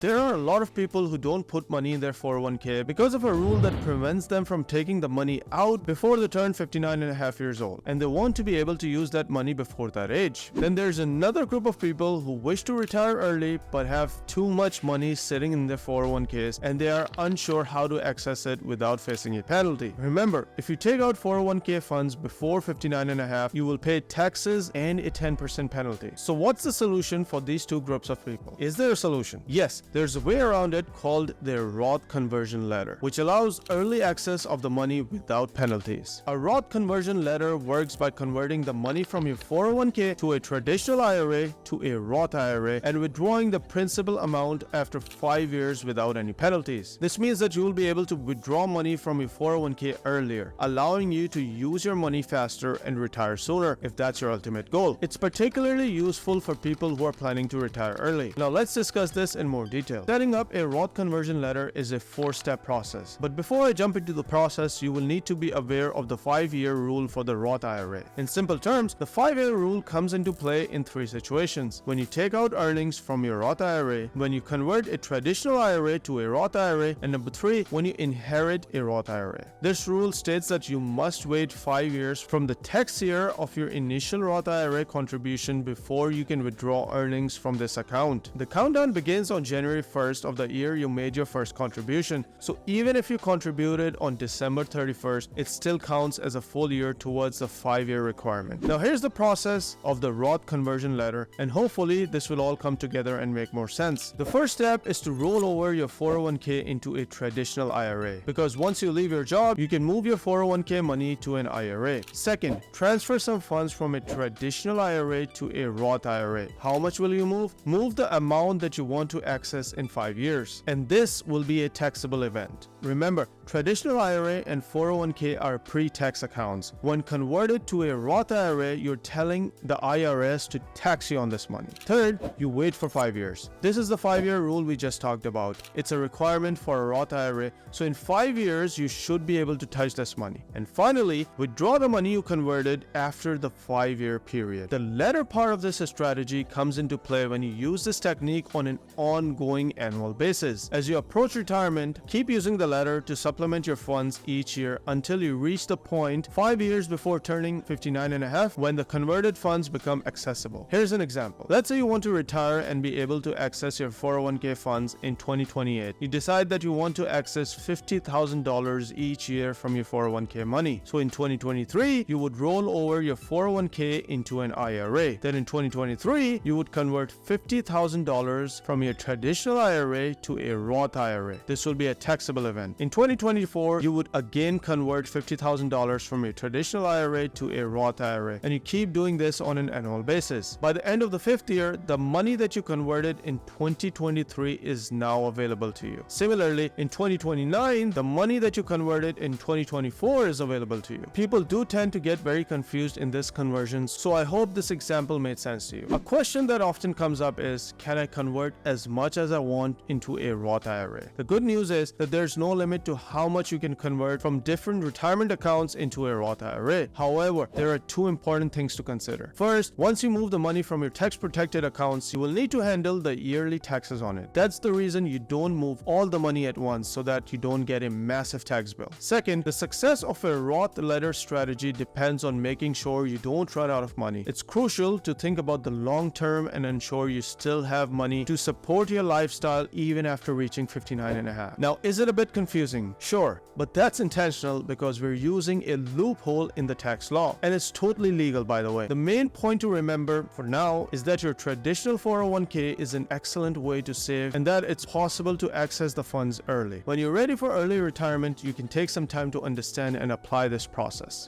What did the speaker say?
There are a lot of people who don't put money in their 401k because of a rule that prevents them from taking the money out before they turn 59 and a half years old, and they want to be able to use that money before that age. Then there's another group of people who wish to retire early but have too much money sitting in their 401ks and they are unsure how to access it without facing a penalty. Remember, if you take out 401k funds before 59 and a half, you will pay taxes and a 10% penalty. So what's the solution for these two groups of people? Is there a solution? Yes. There's a way around it called their Roth conversion letter, which allows early access of the money without penalties. A Roth conversion letter works by converting the money from your 401k to a traditional IRA to a Roth IRA and withdrawing the principal amount after 5 years without any penalties. This means that you will be able to withdraw money from your 401k earlier, allowing you to use your money faster and retire sooner if that's your ultimate goal. It's particularly useful for people who are planning to retire early. Now let's discuss this in more detail. Setting up a Roth conversion letter is a 4-step process. But before I jump into the process, you will need to be aware of the 5-year rule for the Roth IRA. In simple terms, the 5-year rule comes into play in 3 situations: when you take out earnings from your Roth IRA, when you convert a traditional IRA to a Roth IRA, and number 3, when you inherit a Roth IRA. This rule states that you must wait 5 years from the tax year of your initial Roth IRA contribution before you can withdraw earnings from this account. The countdown begins on January 1st of the year you made your first contribution. So even if you contributed on December 31st, it still counts as a full year towards the 5-year requirement. Now here's the process of the Roth conversion letter, and hopefully this will all come together and make more sense. The first step is to roll over your 401k into a traditional IRA, because once you leave your job, you can move your 401k money to an IRA. Second, transfer some funds from a traditional IRA to a Roth IRA. How much will you move? Move the amount that you want to access in 5 years, and this will be a taxable event. Remember, traditional IRA and 401k are pre-tax accounts. When converted to a Roth IRA, you're telling the IRS to tax you on this money. Third, you wait for 5 years. This is the 5-year rule we just talked about. It's a requirement for a Roth IRA, so in 5 years you should be able to touch this money. And finally, withdraw the money you converted after the 5-year period. The latter part of this strategy comes into play when you use this technique on an ongoing annual basis. As you approach retirement, keep using the letter to supplement your funds each year until you reach the point 5 years before turning 59 and a half when the converted funds become accessible. Here's an example. Let's say you want to retire and be able to access your 401k funds in 2028. You decide that you want to access $50,000 each year from your 401k money. So in 2023, you would roll over your 401k into an IRA. Then in 2023, you would convert $50,000 from your traditional IRA to a Roth IRA. This will be a taxable event. In 2024, you would again convert $50,000 from a traditional IRA to a Roth IRA, and you keep doing this on an annual basis. By the end of the 5th year, the money that you converted in 2023 is now available to you. Similarly, in 2029, the money that you converted in 2024 is available to you. People do tend to get very confused in this conversion, so I hope this example made sense to you. A question that often comes up is, can I convert as much as I want into a Roth IRA? The good news is that there's no limit to how much you can convert from different retirement accounts into a Roth IRA. However, there are 2 important things to consider. First, once you move the money from your tax-protected accounts, you will need to handle the yearly taxes on it. That's the reason you don't move all the money at once, so that you don't get a massive tax bill. Second, the success of a Roth letter strategy depends on making sure you don't run out of money. It's crucial to think about the long term and ensure you still have money to support your lifestyle even after reaching 59 and a half. Now, is it a bit confusing? Sure, but that's intentional because we're using a loophole in the tax law, and it's totally legal, by the way. The main point to remember for now is that your traditional 401k is an excellent way to save, and that it's possible to access the funds early. When you're ready for early retirement, you can take some time to understand and apply this process.